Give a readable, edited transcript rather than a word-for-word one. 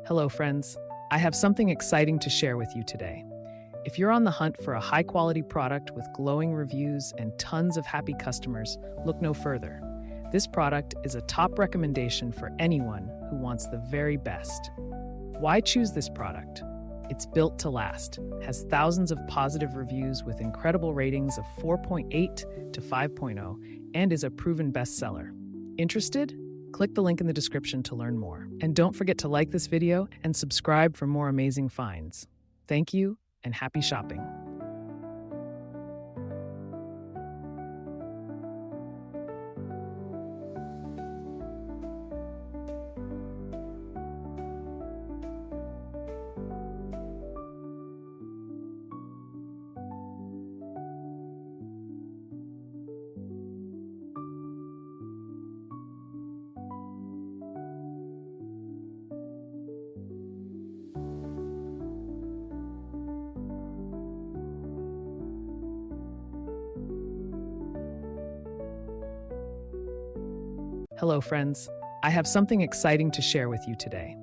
Hello, friends. I have something exciting to share with you today. If you're on the hunt for a high-quality product with glowing reviews and tons of happy customers, look no further. This product is a top recommendation for anyone who wants the very best. Why choose this product? It's built to last, has thousands of positive reviews with incredible ratings of 4.8 to 5.0, and is a proven bestseller. Interested? Click the link in the description to learn more. And don't forget to like this video and subscribe for more amazing finds. Thank you and happy shopping. Hello, friends. I have something exciting to share with you today.